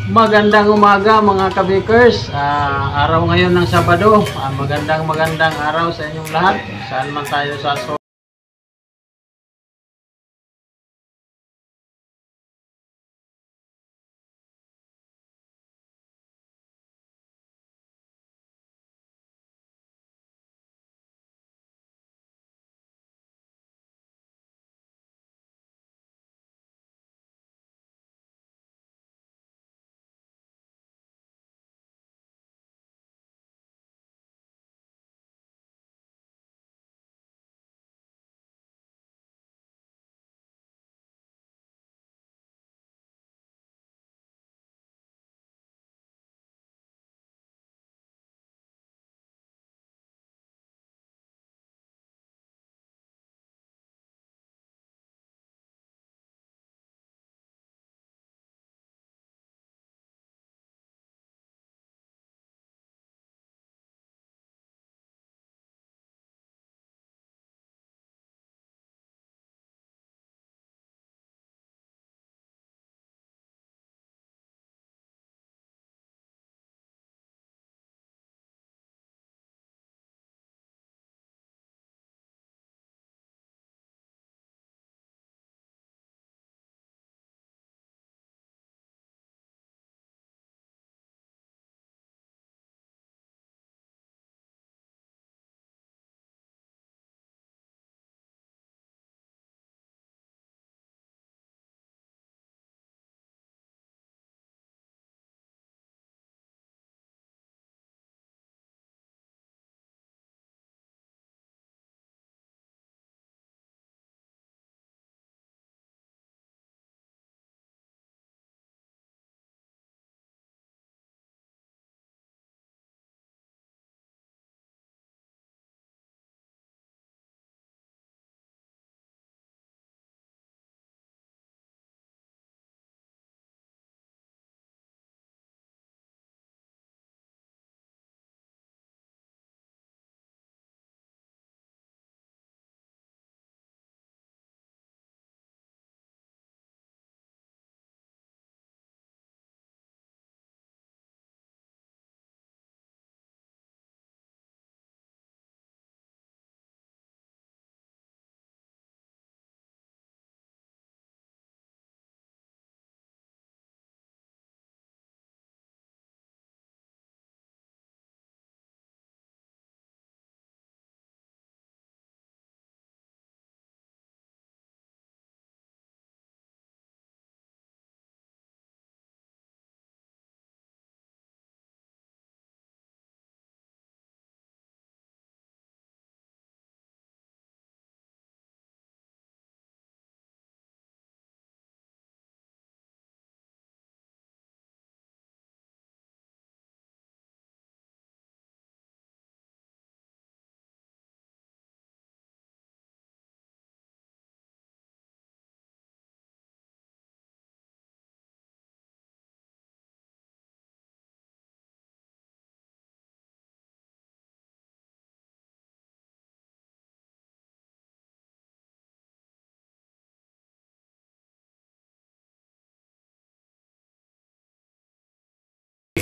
Magandang umaga mga kabikers. Araw ngayon ng Sabado. Magandang araw sa inyong lahat. Saan man tayo sa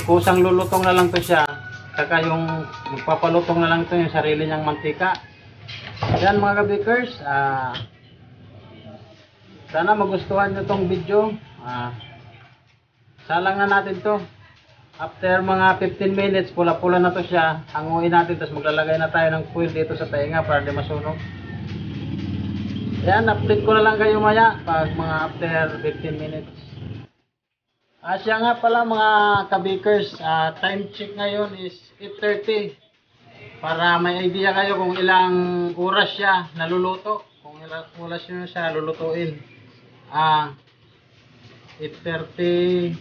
kusang lulutong na lang to siya, saka yung magpapalutong na lang to yung sarili niyang mantika. Yan mga kabikers, sana magustuhan nyo tong video. Salang na natin to. After mga 15 minutes pula-pula na to siya, hanguin natin, tapos maglalagay na tayo ng foil dito sa tainga para di masunog. Yan, update ko na lang kayo maya pag mga after 15 minutes. Siya nga pala mga kabikers, time check ngayon is 8:30. Para may idea kayo kung ilang oras siya naluluto. Kung ilang oras nyo siya lulutuin. 8:30.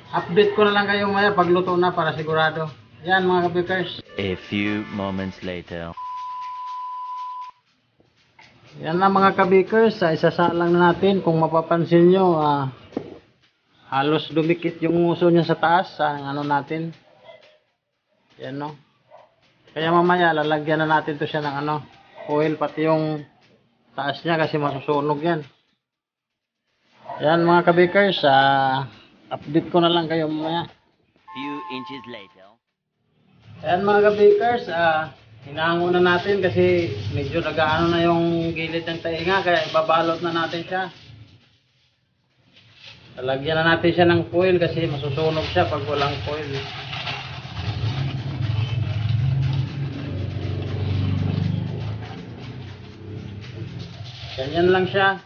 Update ko na lang kayo maya pagluto na para sigurado. Yan mga kabikers. A few moments later. Yan na mga kabikers, isasalang na natin. Kung mapapansin nyo, halos dumikit yung uso niya sa taas sa ano natin. Yan no. Kaya mamaya lalagyan na natin to siya ng ano, foil pati yung taas niya kasi masusunog yan. Yan mga kabikers, update ko na lang kayo mamaya. Few inches later. Ayan mga kabikers, hinango na natin kasi medyo nagaano na yung gilid ng tainga kaya ibabalot na natin siya. Lalagyan na natin siya ng foil kasi masusunog siya pag walang foil. Ganyan lang siya.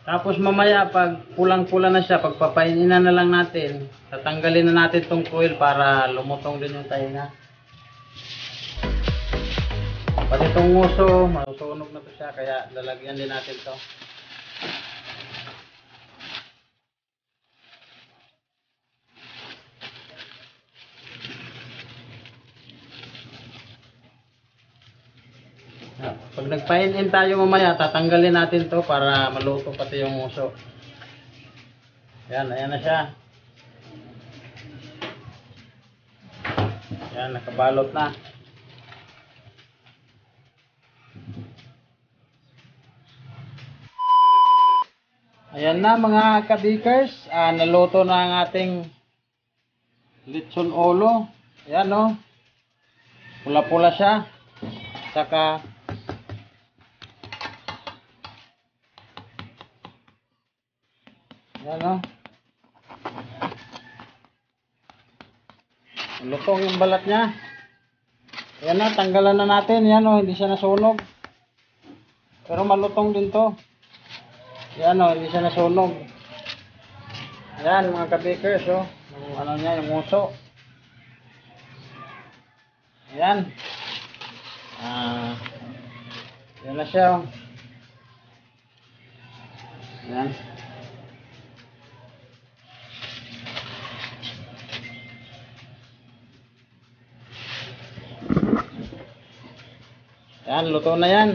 Tapos mamaya pag pulang-pula na siya, pagpapaininan na lang natin, tatanggalin na natin tong foil para lumutong din yung tainga. Pati itong nguso, masusunog na to siya kaya lalagyan din natin to. Pag nagpain-in tayo mamaya, tatanggalin natin to para maluto pati yung nguso. Yan, ayan na siya. Yan, nakabalot na. Ayan na mga kabikers, naluto na ang ating lechon ulo. Ayan o, pula-pula siya. Saka yan o. Lutong yung balat niya. Yan na, tanggalan na natin. Yan o, hindi siya nasunog. Pero malutong din to. Yan o, hindi siya nasunog. Yan mga kabikers o. Yung ano niya, yung muso. Yan. Yan na siya o. Yan. Yan, luto na yan.